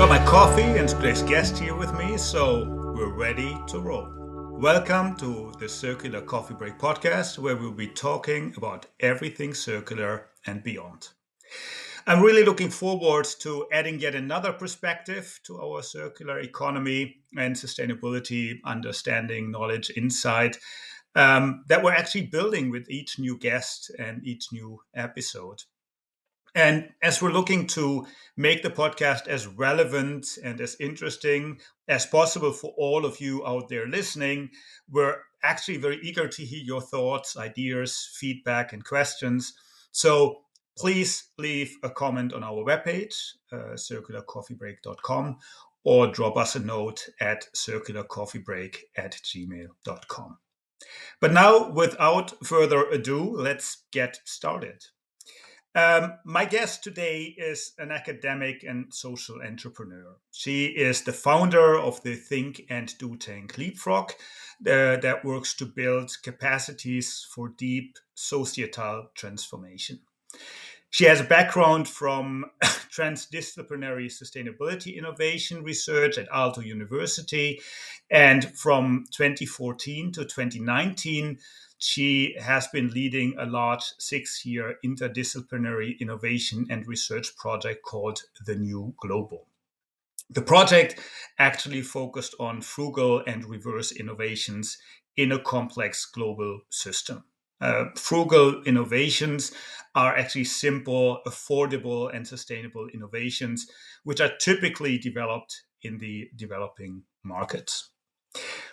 got my coffee and today's guest here with me, so we're ready to roll. Welcome to the Circular Coffee Break podcast, where we'll be talking about everything circular and beyond. I'm really looking forward to adding yet another perspective to our circular economy and sustainability, understanding, knowledge, insight that we're actually building with each new guest and each new episode. And as we're looking to make the podcast as relevant and as interesting as possible for all of you out there listening, we're actually very eager to hear your thoughts, ideas, feedback, and questions. So please leave a comment on our webpage, circularcoffeebreak.com, or drop us a note at circularcoffeebreak@gmail.com. But now, without further ado, let's get started. My guest today is an academic and social entrepreneur. She is the founder of the Think and Do Tank Leapfrog that works to build capacities for deep societal transformation. She has a background from transdisciplinary sustainability innovation research at Aalto University, and from 2014 to 2019, she has been leading a large 6-year interdisciplinary innovation and research project called The New Global. The project actually focused on frugal and reverse innovations in a complex global system. Frugal innovations are actually simple, affordable, and sustainable innovations, which are typically developed in the developing markets.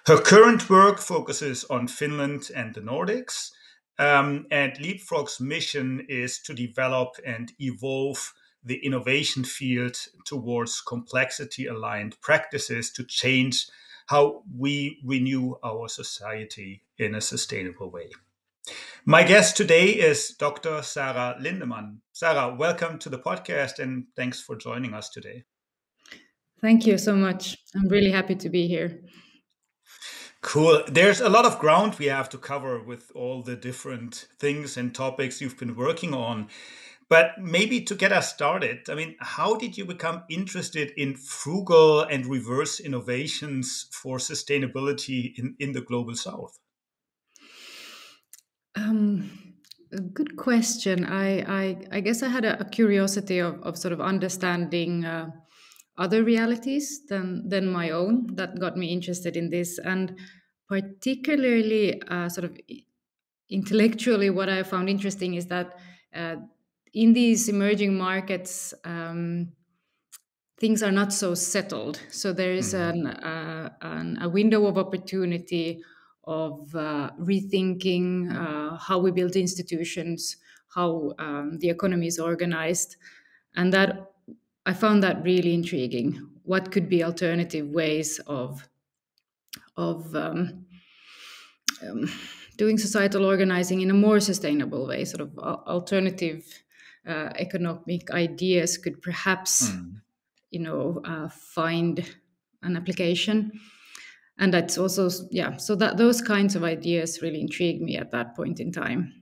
Her current work focuses on Finland and the Nordics, and Leapfrog's mission is to develop and evolve the innovation field towards complexity-aligned practices to change how we renew our society in a sustainable way. My guest today is Dr. Sara Lindeman. Sara, welcome to the podcast and thanks for joining us today. Thank you so much. I'm really happy to be here. Cool. There's a lot of ground we have to cover with all the different things and topics you've been working on. But maybe to get us started, how did you become interested in frugal and reverse innovations for sustainability in the global south? A good question. I guess I had a curiosity of sort of understanding other realities than my own that got me interested in this, and particularly sort of intellectually, what I found interesting is that in these emerging markets, things are not so settled. So there is a window of opportunity of rethinking how we build institutions, how the economy is organized, and that I found that really intriguing. What could be alternative ways of doing societal organizing in a more sustainable way? Sort of alternative economic ideas could perhaps find an application. And that's also, so that those kinds of ideas really intrigued me at that point in time.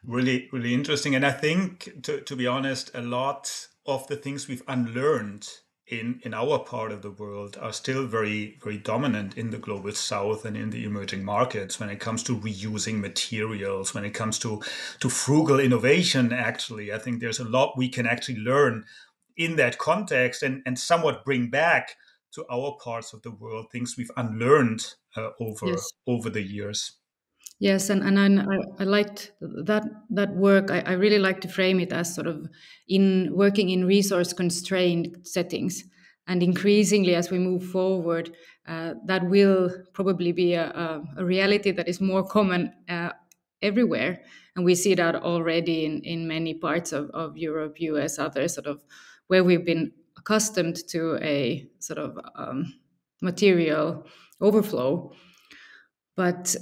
Really, really interesting. And I think, to be honest, a lot of the things we've unlearned in our part of the world are still very, very dominant in the global south and in the emerging markets when it comes to reusing materials, when it comes to frugal innovation. Actually, I think there's a lot we can actually learn in that context and somewhat bring back to our parts of the world things we've unlearned over the years. Yes, and I liked that work. I really like to frame it as sort of in working in resource constrained settings, and increasingly as we move forward, that will probably be a reality that is more common everywhere, and we see that already in many parts of Europe, US, others sort of where we've been accustomed to a sort of material overflow, but.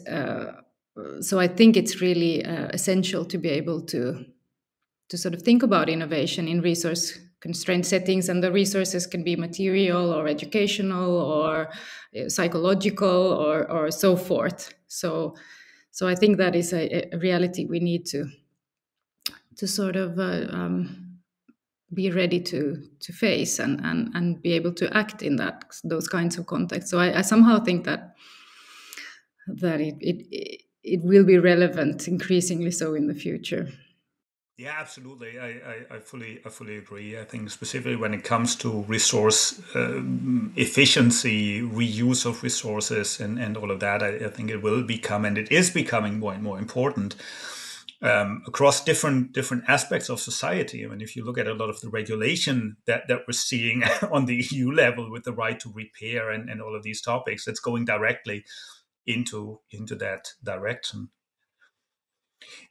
So I think it's really essential to be able to sort of think about innovation in resource constrained settings, and the resources can be material or educational or psychological or so forth. So I think that is a reality we need to sort of be ready to face and be able to act in those kinds of contexts. So I somehow think that it will be relevant increasingly so in the future. Yeah, absolutely. I fully agree. I think specifically when it comes to resource efficiency, reuse of resources, and all of that, I think it will become, and it is becoming more and more important across different aspects of society. I mean, if you look at a lot of the regulation that we're seeing on the EU level with the right to repair and all of these topics, it's going directly into that direction.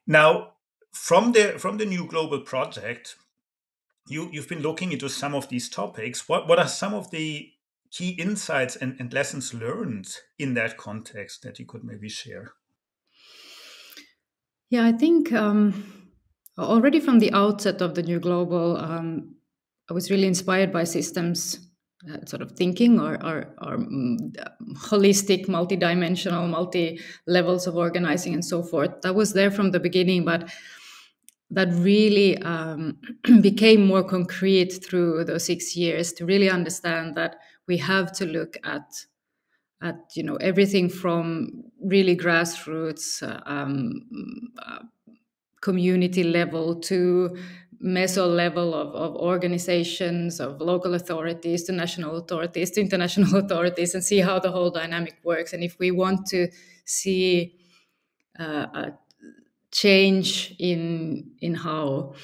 Now, from the new global project, you've been looking into some of these topics. What are some of the key insights and lessons learned in that context that you could maybe share? Yeah, I think already from the outset of the new global, I was really inspired by systems sort of thinking or holistic, multi-dimensional, multi levels of organizing and so forth. That was there from the beginning, but that really became more concrete through those 6 years to really understand that we have to look at everything from really grassroots community level to meso level of organizations, of local authorities to national authorities to international authorities, and see how the whole dynamic works. And if we want to see a change in how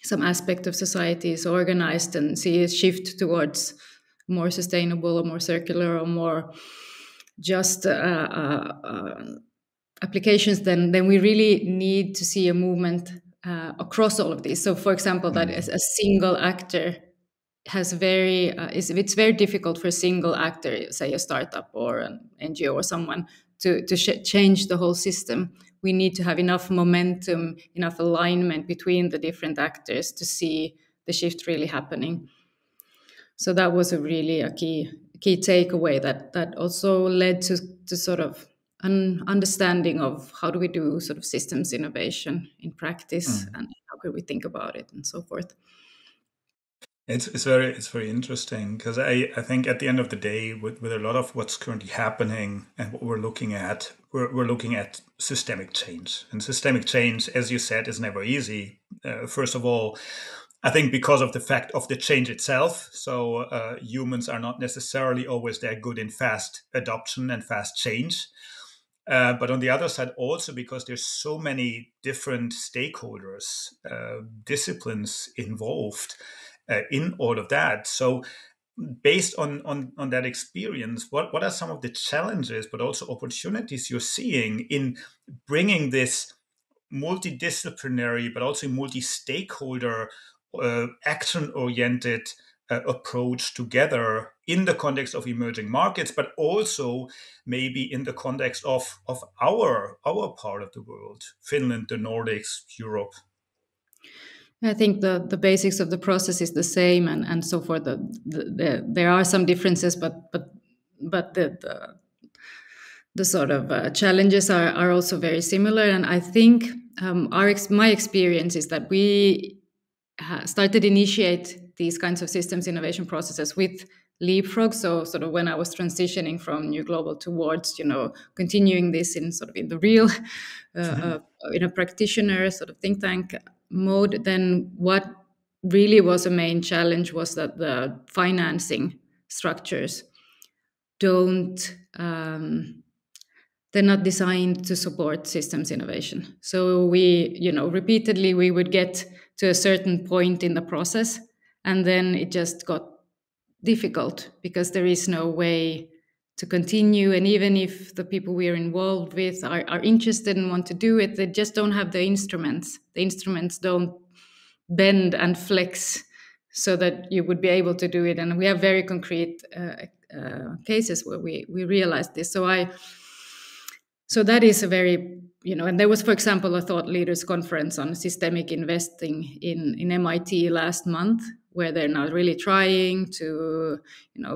some aspect of society is organized and see a shift towards more sustainable or more circular or more just applications, then we really need to see a movement across all of these. So, for example, that as Mm. a single actor has it's very difficult for a single actor, say a startup or an NGO or someone, to change the whole system. We need to have enough momentum, enough alignment between the different actors to see the shift really happening. So that was a key takeaway that also led to sort of an understanding of how do we do sort of systems innovation in practice Mm. and how could we think about it and so forth. It's very interesting because I think at the end of the day, with a lot of what's currently happening and what we're looking at, we're looking at systemic change. And systemic change, as you said, is never easy. First of all, I think because of the fact of the change itself. So humans are not necessarily always that good in fast adoption and fast change. But on the other side, also because there's so many different stakeholders, disciplines involved in all of that. So, based on that experience, what are some of the challenges, but also opportunities you're seeing in bringing this multidisciplinary, but also multi-stakeholder, action-oriented approach together in the context of emerging markets, but also maybe in the context of our part of the world, Finland, the Nordics, Europe. I think the basics of the process is the same and so forth. There are some differences, but the sort of challenges are also very similar. And I think my experience is that we started to initiate these kinds of systems innovation processes with Leapfrog. So sort of when I was transitioning from New Global towards, continuing this in sort of in the real, in a practitioner sort of think tank mode, then what really was a main challenge was that the financing structures don't they're not designed to support systems innovation. So repeatedly we would get to a certain point in the process, and then it just got difficult because there is no way to continue. And even if the people we are involved with are interested and want to do it, they just don't have the instruments. The instruments don't bend and flex so that you would be able to do it. And we have very concrete cases where we realized this. So that is a very, and there was, for example, a thought leaders conference on systemic investing in MIT last month, where they're now really trying to,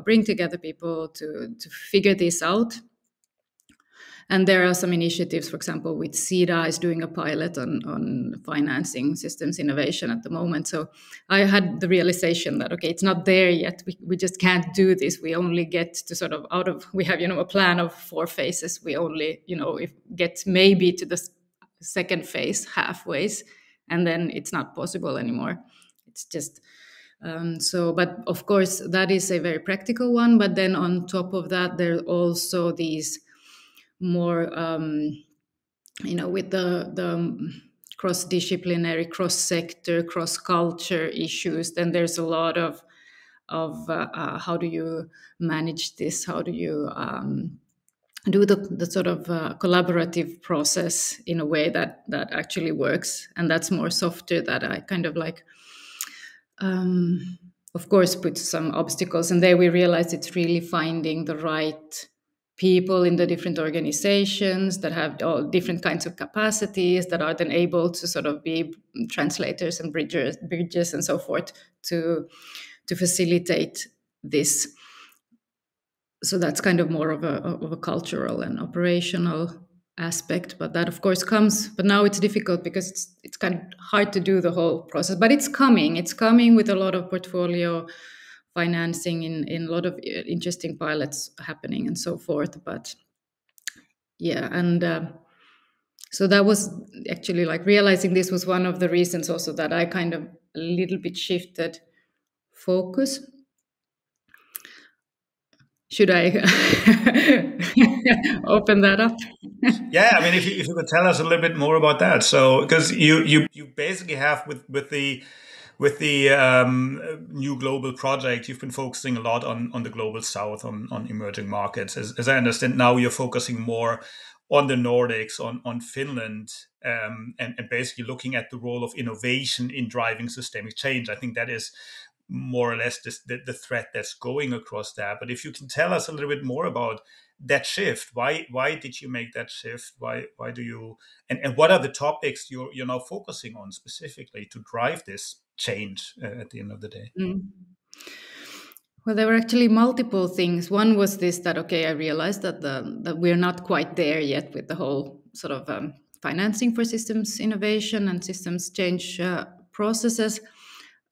bring together people to figure this out. And there are some initiatives, for example, with Sida is doing a pilot on financing systems innovation at the moment. So I had the realization that, okay, it's not there yet. We just can't do this. We only get to sort of we have, a plan of 4 phases. We only, if get maybe to the second phase halfway, and then it's not possible anymore. It's just, but of course, that is a very practical one. But then on top of that, there are also these more, with the cross-disciplinary, cross-sector, cross-culture issues. Then there's a lot of how do you manage this? How do you do the sort of collaborative process in a way that actually works? And that's more softer, that I kind of like, of course, put some obstacles. And there we realized it's really finding the right people in the different organizations that have all different kinds of capacities, that are then able to sort of be translators and bridges and so forth to facilitate this. So that's kind of more of a cultural and operational aspect, but that of course comes. But now it's difficult because it's kind of hard to do the whole process. But it's coming with a lot of portfolio financing in a lot of interesting pilots happening and so forth. But yeah, and so that was actually like realizing this was one of the reasons also that I kind of a little bit shifted focus. Should I open that up? Yeah, I mean, if you could tell us a little bit more about that. So, because you basically have with the new global project, you've been focusing a lot on the global south, on emerging markets. As I understand, now you're focusing more on the Nordics, on Finland, and basically looking at the role of innovation in driving systemic change. I think that is more or less the threat that's going across that. But if you can tell us a little bit more about that shift, why did you make that shift? Why do you, and what are the topics you're now focusing on specifically to drive this change at the end of the day? Mm. Well, there were actually multiple things. One was this, that okay, I realized that we're not quite there yet with the whole sort of financing for systems innovation and systems change processes.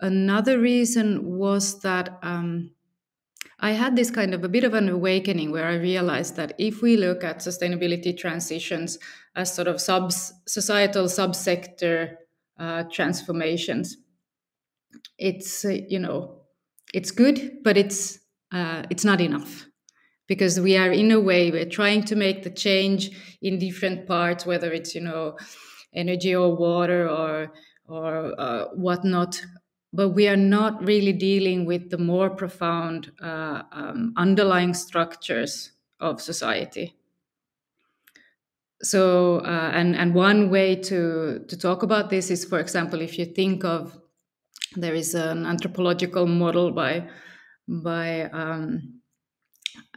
Another reason was that I had this kind of a bit of an awakening where I realized that if we look at sustainability transitions as sort of societal subsector transformations, it's it's good, but it's not enough, because we are, in a way, we're trying to make the change in different parts, whether it's energy or water or whatnot, but we are not really dealing with the more profound underlying structures of society. So and one way to talk about this is, for example, if you think of, there is an anthropological model by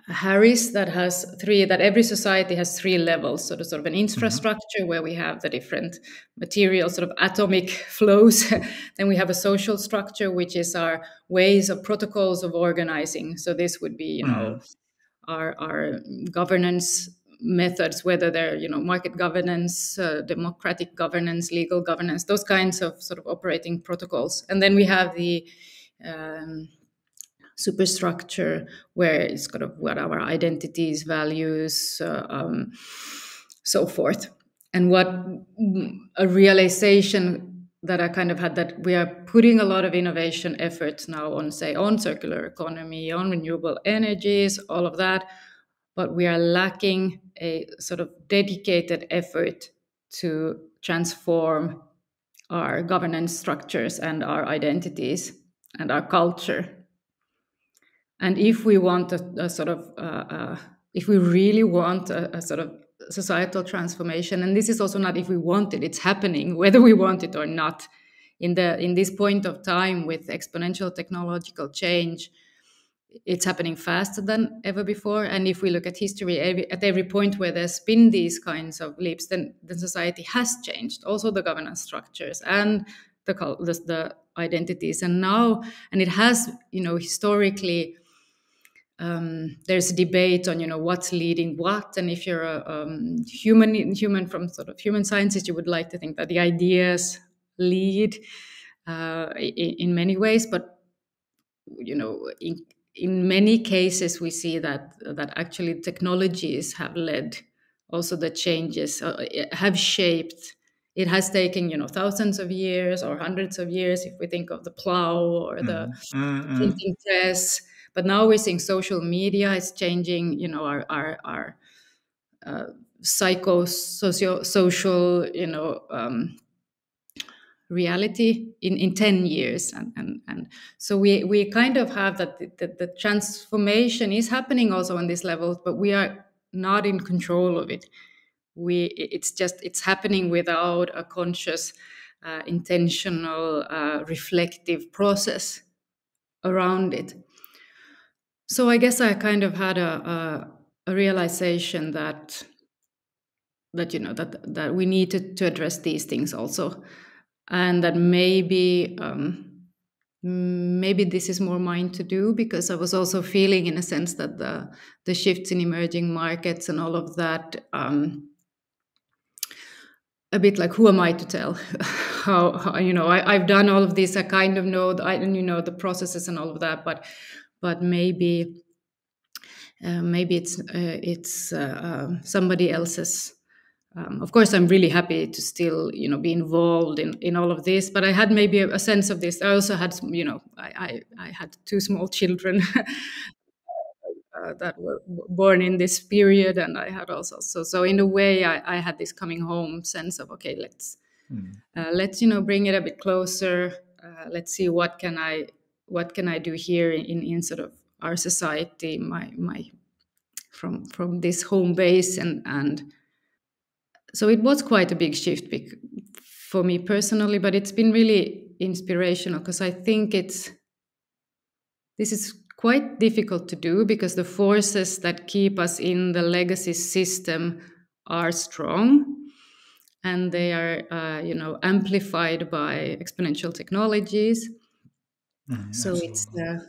Harris that has that every society has 3 levels. So there's sort of an Hmm. infrastructure where we have the different material sort of atomic flows. Then we have a social structure, which is our ways of protocols of organizing. So this would be, Hmm. our governance methods, whether they're, market governance, democratic governance, legal governance, those kinds of sort of operating protocols. And then we have the superstructure, where it's kind of what our identities, values, so forth. And what a realization that I kind of had, that we are putting a lot of innovation efforts now on, say, on circular economy, on renewable energies, all of that, but we are lacking a sort of dedicated effort to transform our governance structures and our identities and our culture. And if we want a sort of, if we really want a sort of societal transformation, and this is also not if we want it, it's happening, whether we want it or not. In this point of time with exponential technological change, it's happening faster than ever before. And if we look at history, at every point where there's been these kinds of leaps, then the society has changed, also the governance structures and the identities. And now, and it has, historically, there's a debate on what's leading what, and if you're a human from sort of human sciences, you would like to think that the ideas lead in many ways, but in many cases we see that actually technologies have led also the changes, have shaped. It has taken thousands of years or hundreds of years if we think of the plow or the Mm, mm, mm, printing press. But now we're seeing social media is changing, our social, reality in 10 years. And so we kind of have that the transformation is happening also on this level, but we are not in control of it. It's happening without a conscious, intentional, reflective process around it. So I guess I kind of had a realization that we need to address these things also, and that maybe this is more mine to do, because I was also feeling in a sense that the shifts in emerging markets and all of that, a bit like, who am I to tell how I've done all of this. I kind of know the processes and all of that, but maybe it's somebody else's. Of course, I'm really happy to still, be involved in all of this. But I had maybe a sense of this. I also had, I had two small children that were born in this period, and I had also so in a way, I had this coming home sense of, okay, mm. let's bring it a bit closer. Let's see what can I do here in sort of our society, my from this home base, and so it was quite a big shift for me personally, but it's been really inspirational, because I think this is quite difficult to do, because the forces that keep us in the legacy system are strong, and they are amplified by exponential technologies. Mm, So it's absolutely.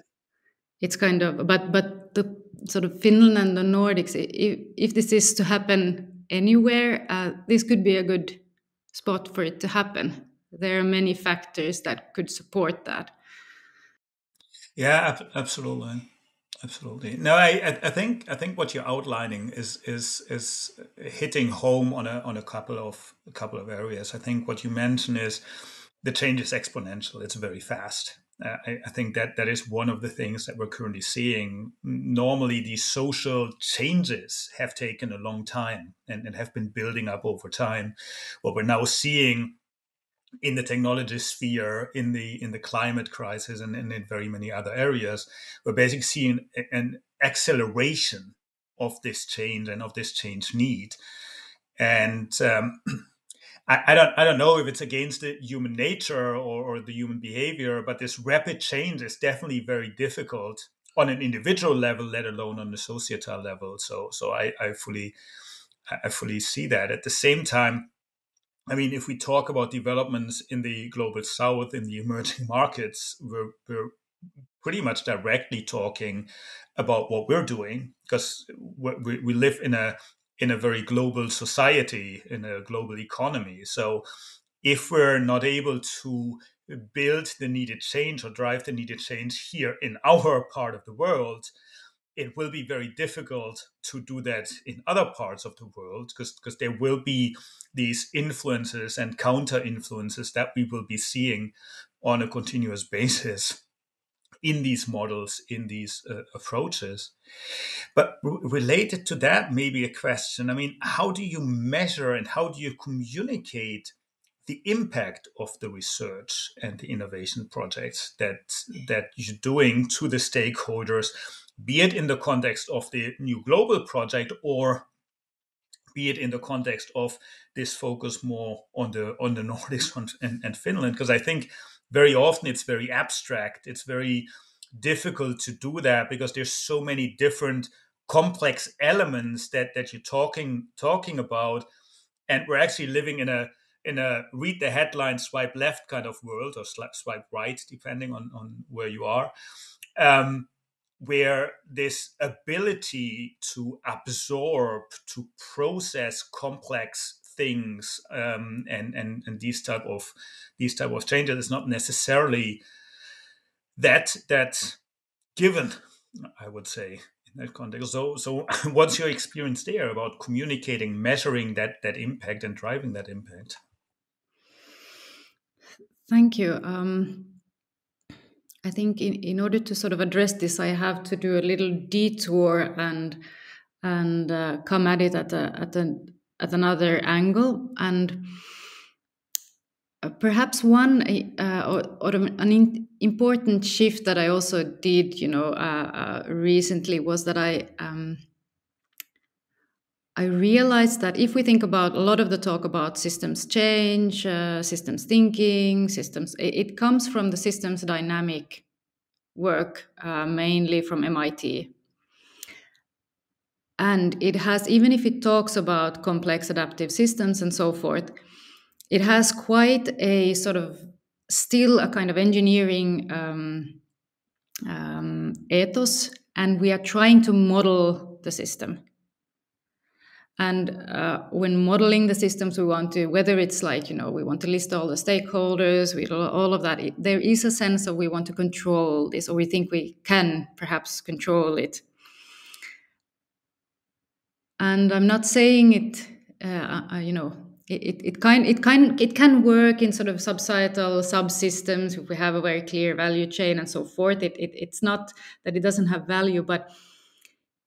it's kind of, but the sort of Finland and the Nordics, if this is to happen anywhere, this could be a good spot for it to happen. There are many factors that could support that. Yeah, absolutely. Absolutely. No, I think what you're outlining is hitting home on a couple of areas. I think what you mentioned is the change is exponential. It's very fast. I think that is one of the things that we're currently seeing. Normally, these social changes have taken a long time and have been building up over time. What we're now seeing in the technology sphere, in the climate crisis, and in very many other areas, we're basically seeing an acceleration of this change and of this change need. And I don't know if it's against the human nature or the human behavior, but this rapid change is definitely very difficult on an individual level, let alone on the societal level. So I fully see that. At the same time, I mean, if we talk about developments in the global south, in the emerging markets, we're pretty much directly talking about what we're doing, because we live in a very global society, in a global economy. So if we're not able to build the needed change or drive the needed change here in our part of the world, it will be very difficult to do that in other parts of the world, because there will be these influences and counter influences that we will be seeing on a continuous basis in these models, in these approaches. But related to that, maybe a question. I mean, how do you measure and how do you communicate the impact of the research and the innovation projects that you're doing to the stakeholders, be it in the context of the new global project, or be it in the context of this focus more on the Nordics and Finland? Because I think very often it's very abstract. It's very difficult to do that because there's so many different complex elements that you're talking about, and we're actually living in a read the headline, swipe left kind of world, or swipe right, depending on where you are. Um, where this ability to absorb, to process complex things, and these type of changes is not necessarily that given, I would say, in that context. So what's your experience there about communicating, measuring that impact, and driving that impact? Thank you. I think in order to sort of address this, I have to do a little detour and come at it at another angle. And perhaps one important shift that I also did, recently was that I realized that if we think about a lot of the talk about systems change, systems thinking, it comes from the systems dynamic work, mainly from MIT. And it has, even if it talks about complex adaptive systems and so forth, it has quite a sort of still a kind of engineering ethos, and we are trying to model the system. And when modeling the systems, we want to, whether it's like, we want to list all the stakeholders, all of that, there is a sense of we want to control this, or we think we can perhaps control it. And I'm not saying it, it can work in sort of subsocietal subsystems if we have a very clear value chain and so forth. It's not that it doesn't have value, but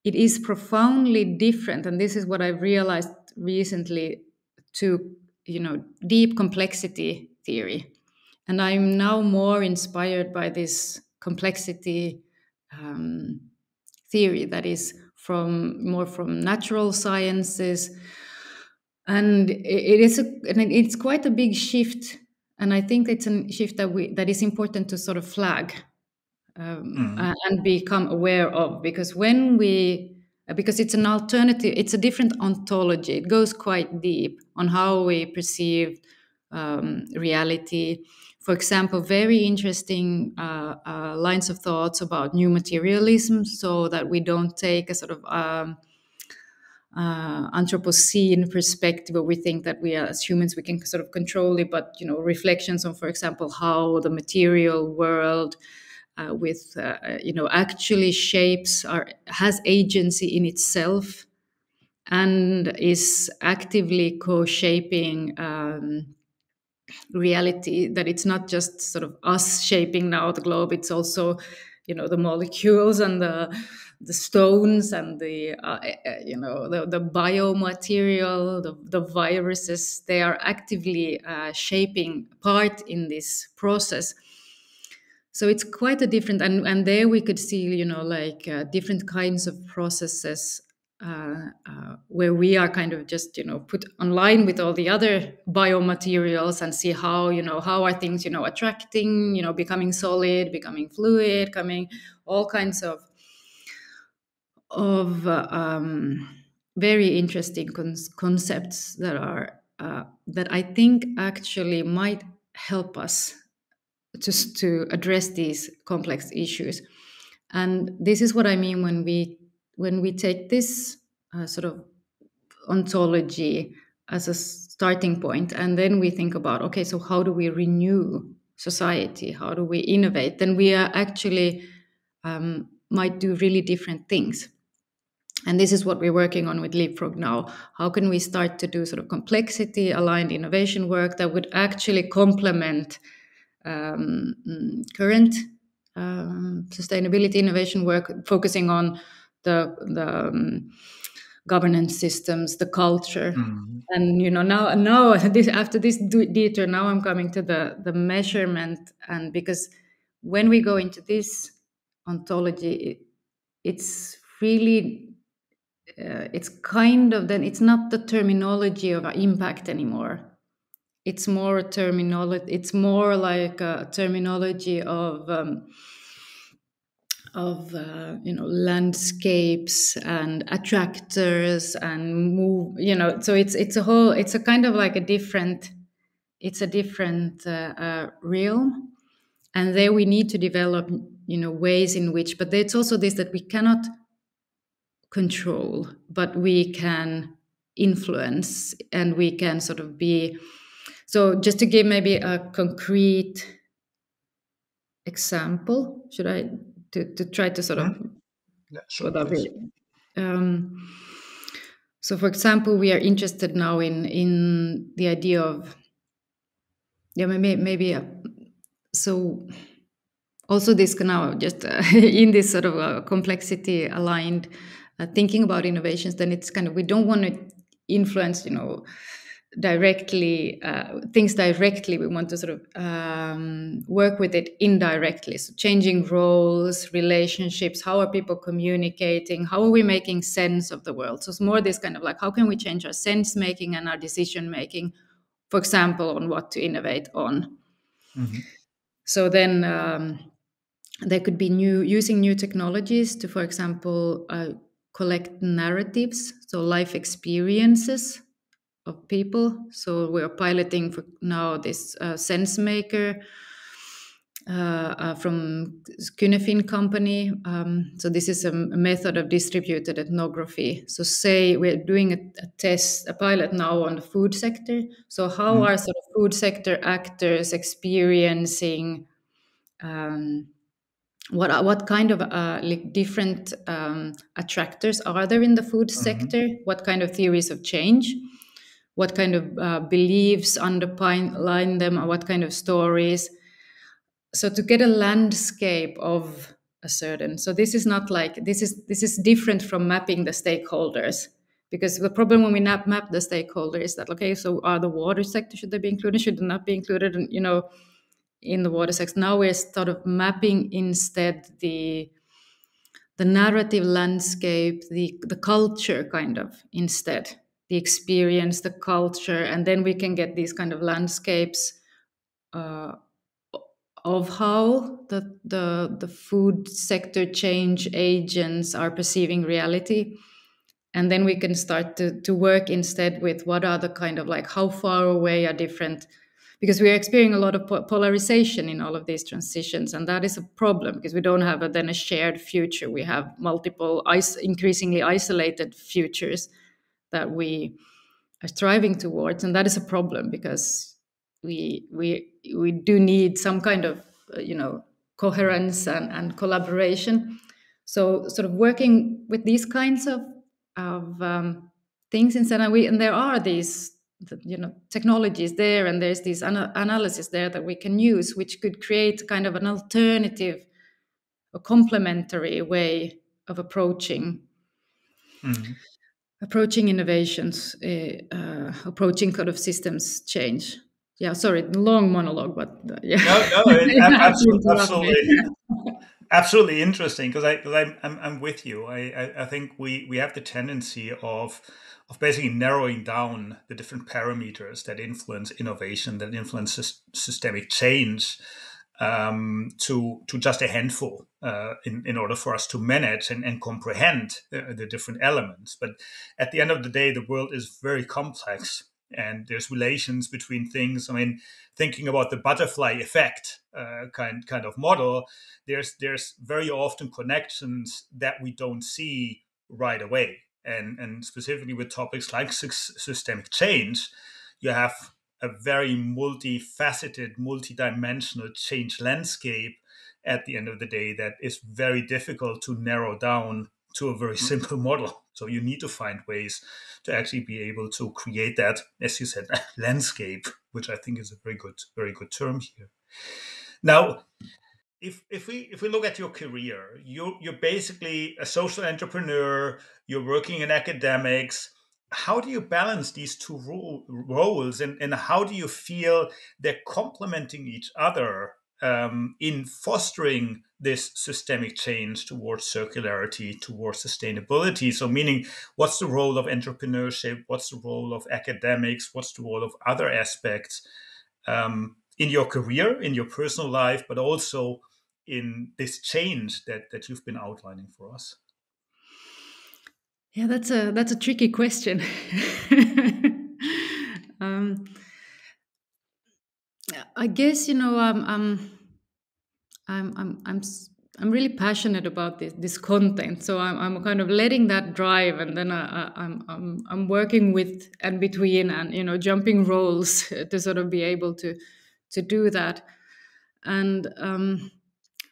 it is profoundly different. And this is what I've realized recently, to deep complexity theory. And I'm now more inspired by this complexity theory that is more from natural sciences. And it's quite a big shift. And I think it's a shift that is important to sort of flag, Mm. and become aware of, because because it's an alternative, it's a different ontology. It goes quite deep on how we perceive reality. For example, very interesting lines of thoughts about new materialism, so that we don't take a sort of Anthropocene perspective, where we think that we as humans we can sort of control it, but reflections on, for example, how the material world actually has agency in itself, and is actively co-shaping reality. That it's not just sort of us shaping now the globe; it's also, the molecules and the stones and the biomaterial, the viruses. They are actively shaping part in this process. So it's quite a different, and there we could see, different kinds of processes where we are kind of just, put online with all the other biomaterials, and see how are things, attracting, becoming solid, becoming fluid, coming all kinds of very interesting concepts that I think actually might help us just to address these complex issues. And this is what I mean when we take this sort of ontology as a starting point, and then we think about, okay, so how do we renew society, how do we innovate, then we are actually might do really different things. And this is what we're working on with Leapfrog now. How can we start to do sort of complexity aligned innovation work that would actually complement current sustainability innovation work, focusing on the governance systems, the culture. Mm. And now after this detour, now I'm coming to the measurement. And because when we go into this ontology, it's really it's kind of, then it's not the terminology of impact anymore. It's more a terminology. It's more like a terminology of landscapes and attractors and move. So it's a kind of like a different. It's a different realm, and there we need to develop ways in which, but it's also this that we cannot control, but we can influence, and we can sort of be. So just to give maybe a concrete example, should I to try to sort of Mhm. Yeah, sure, what are please. we? Um, so, for example, we are interested now in the idea of, yeah, maybe so also this now just in this sort of complexity aligned thinking about innovations, then it's kind of, we don't want to influence directly things directly. We want to sort of work with it indirectly, so changing roles, relationships, how are people communicating, how are we making sense of the world. So it's more this kind of like, how can we change our sense making and our decision making, for example, on what to innovate on. Hmm. So then there could be using new technologies to, for example, collect narratives, so life experiences of people. So we're piloting for now this sense maker from Cunefin company. So this is a method of distributed ethnography. So say we're doing a test, a pilot now on the food sector. So how Hmm. are sort of food sector actors experiencing um, what kind of like different attractors are there in the food Hmm. sector? What kind of theories of change? What kind of beliefs underline them? Or what kind of stories? So to get a landscape of a certain. So this is not like this is different from mapping the stakeholders. Because the problem when we map the stakeholder is that, okay, so are the water sector, should they be included? Should they not be included? And in the water sector. Now we're sort of mapping instead the narrative landscape, the culture kind of instead, the experience, the culture, and then we can get these kind of landscapes uh, of how the food sector change agents are perceiving reality. And then we can start to work instead with what are the kind of like, how far away are different, because we are experiencing a lot of polarization in all of these transitions, and that is a problem because we don't have then a shared future. We have multiple increasingly isolated futures that we are striving towards, and that is a problem because we do need some kind of coherence and collaboration. So sort of working with these kinds of things instead, and there are these technologies there, and there's this analysis there that we can use, which could create kind of an alternative, a complementary way of Hmm. approaching innovations, approaching kind of systems change. Yeah, sorry, long monologue, but yeah, No, no, you have to absolutely, interrupt me. absolutely, absolutely interesting because I'm with you. I think we have the tendency of basically narrowing down the different parameters that influence innovation, that influence systemic change, to just a handful in order for us to manage and comprehend the different elements. But at the end of the day, the world is very complex, and there's relations between things. I mean, thinking about the butterfly effect kind of model, there's very often connections that we don't see right away, and specifically with topics like systemic change, you have a very multifaceted, multidimensional change landscape at the end of the day that is very difficult to narrow down to a very simple model. So you need to find ways to actually be able to create that, as you said, landscape, which I think is a very good term here. Now, if we look at your career, you're basically a social entrepreneur. You're working in academics. How do you balance these two roles, and how do you feel they're complementing each other in fostering this systemic change towards circularity, towards sustainability? So, meaning, what's the role of entrepreneurship? What's the role of academics? What's the role of other aspects in your career, in your personal life, but also in this change that you've been outlining for us? Yeah, that's a tricky question. um, I guess I'm I'm really passionate about this content, so I'm kind of letting that drive, and then I'm working with and between, and jumping roles to sort of be able to do that. And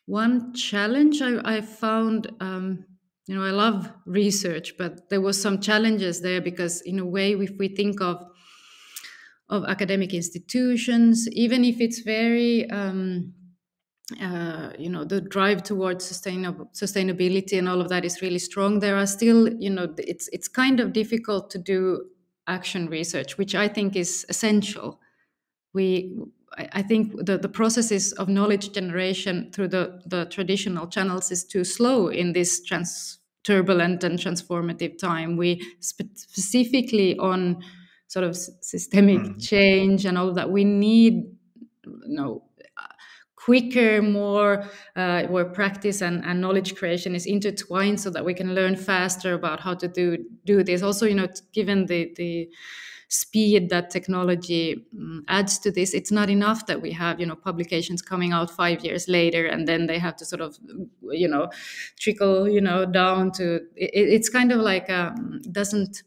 one challenge I found, I love research, but there was some challenges there because, in a way, if we think of academic institutions, even if it's very the drive towards sustainability and all of that is really strong, there are still, it's kind of difficult to do action research, which I think is essential. I think the processes of knowledge generation through the traditional channels is too slow in this turbulent and transformative time. We specifically on sort of systemic Mm. change and all of that, we need, quicker, more where practice and knowledge creation is intertwined, so that we can learn faster about how to do this. Also, given the speed that technology adds to this, it's not enough that we have publications coming out 5 years later, and then they have to sort of trickle down to it's kind of like doesn't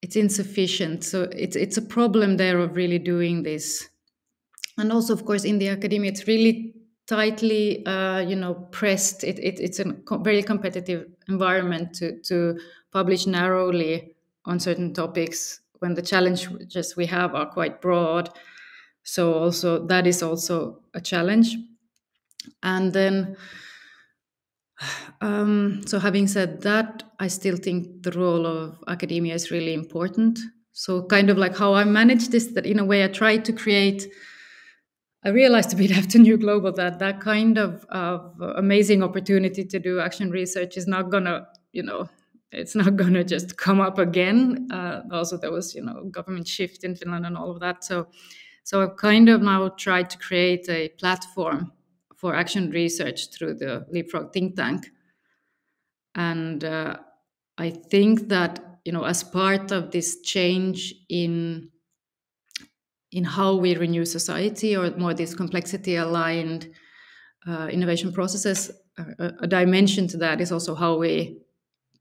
it's insufficient. So it's a problem there of really doing this. And also, of course, in the academia, it's really tightly pressed. It's a very competitive environment to publish narrowly on certain topics, when the challenges we have are quite broad. So also that is also a challenge. And then so having said that, I still think the role of academia is really important. So kind of like how I manage this, that in a way I try to create, I realized a bit after New Global that that kind of amazing opportunity to do action research is not gonna, it's not gonna just come up again. Also, there was, government shift in Finland and all of that. So I've kind of now tried to create a platform for action research through the Leapfrog think tank. And I think that, as part of this change in how we renew society, or more these complexity aligned innovation processes, a dimension to that is also how we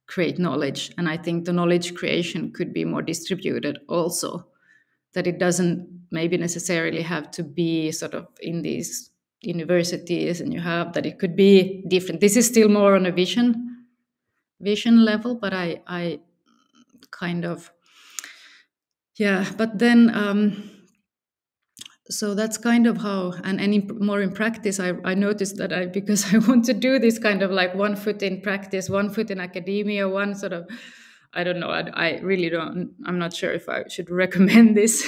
create knowledge. And I think the knowledge creation could be more distributed also, that it doesn't maybe necessarily have to be sort of in these universities, and you have that it could be different. This is still more on a vision level, but I kind of, yeah, but then so that's kind of how, and more in practice, I noticed that because I want to do this kind of like one foot in practice, one foot in academia, one sort of, I don't know, I really don't, I'm not sure if I should recommend this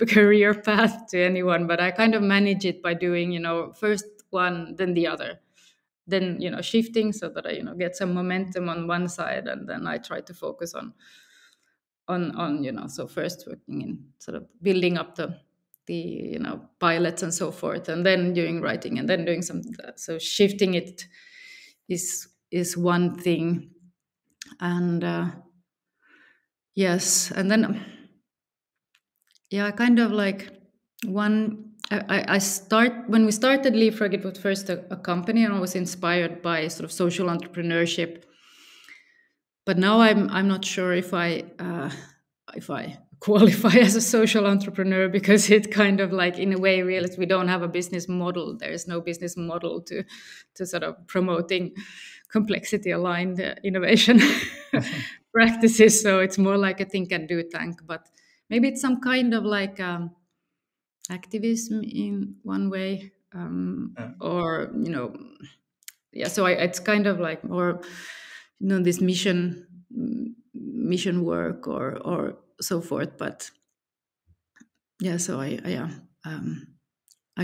career path to anyone, but I kind of manage it by doing, first one, then the other, then, shifting, so that I, get some momentum on one side, and then I try to focus on so first working in sort of building up the pilots and so forth, and then doing writing, and then doing some, so shifting it is one thing. And yes, and then I kind of like I start, when we started Leapfrog, it was first a company, and I was inspired by sort of social entrepreneurship. But now I'm not sure if I qualify as a social entrepreneur, because it kind of like, in a way, realized we don't have a business model. There is no business model to sort of promoting complexity aligned innovation practices. So it's more like a think and do tank, but maybe it's some kind of like activism in one way, or yeah. So it's kind of like more, this mission work or so forth. But yeah, so I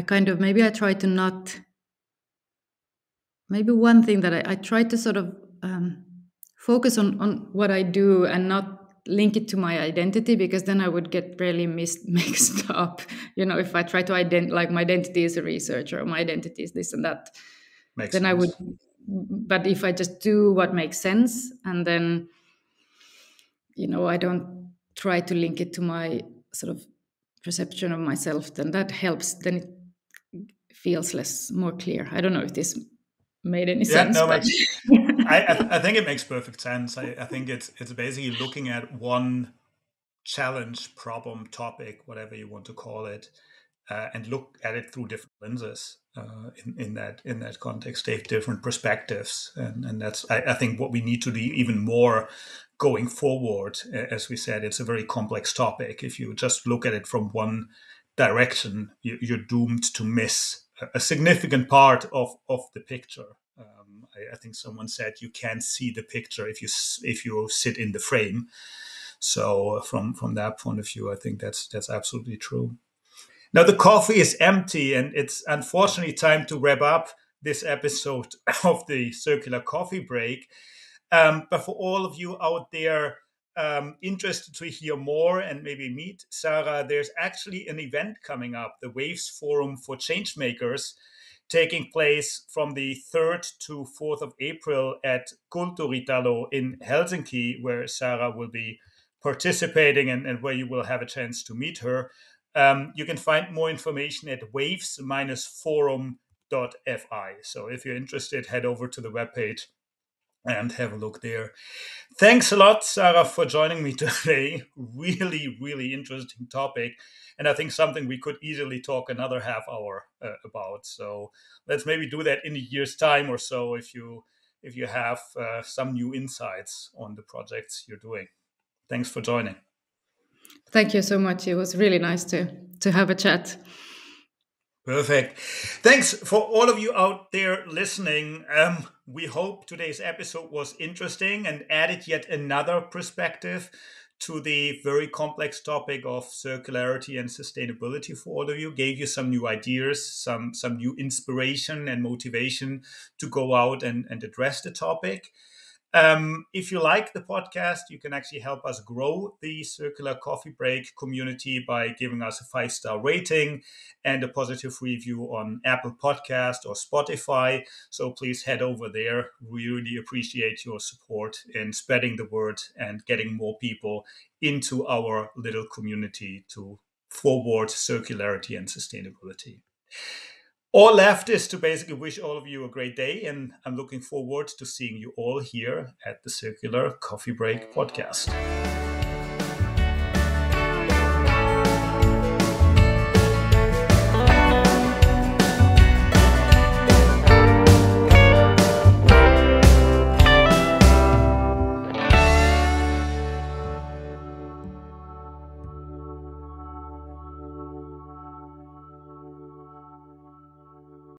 kind of, maybe I try to not, maybe one thing that I try to sort of focus on what I do, and not link it to my identity, because then I would get really mixed up. If I try to like my identity is a researcher, or my identity is this and that, Makes then I would. sense. But if I just do what makes sense, and then I don't try to link it to my sort of perception of myself, then that helps. Then feels less more clear. I don't know if this made any Yeah, sense, no, but I think it makes perfect sense. I think it's basically looking at one challenge, problem, topic, whatever you want to call it, and look at it through different lenses. In that context, take different perspectives, and that's I think what we need to do even more going forward. As we said, it's a very complex topic. If you just look at it from one direction, you're doomed to miss a significant part of the picture. I think someone said you can't see the picture if you sit in the frame. So from that point of view, I think that's absolutely true. Now the coffee is empty, and it's unfortunately time to wrap up this episode of the Circular Coffee Break. But for all of you out there interested to hear more and maybe meet Sara, there's actually an event coming up, the Waves Forum for Changemakers, taking place from the 3rd to 4th of April at Kulturitalo in Helsinki, where Sara will be participating and where you will have a chance to meet her. You can find more information at waves-forum.fi. So if you're interested, head over to the webpage and have a look there. Thanks a lot, Sara, for joining me today. Really, really interesting topic. And I think something we could easily talk another half hour about. So let's maybe do that in a year's time or so if you have some new insights on the projects you're doing. Thanks for joining. thank you so much. It was really nice to have a chat. Perfect. Thanks for all of you out there listening. We hope today's episode was interesting and added yet another perspective to the very complex topic of circularity and sustainability for all of you. Gave you some new ideas, some new inspiration and motivation to go out and address the topic. If you like the podcast, you can actually help us grow the Circular Coffee Break community by giving us a 5-star rating and a positive review on Apple Podcast or Spotify. So please head over there. We really appreciate your support in spreading the word and getting more people into our little community to forward circularity and sustainability. All left is to basically wish all of you a great day, and I'm looking forward to seeing you all here at the Circular Coffee Break podcast.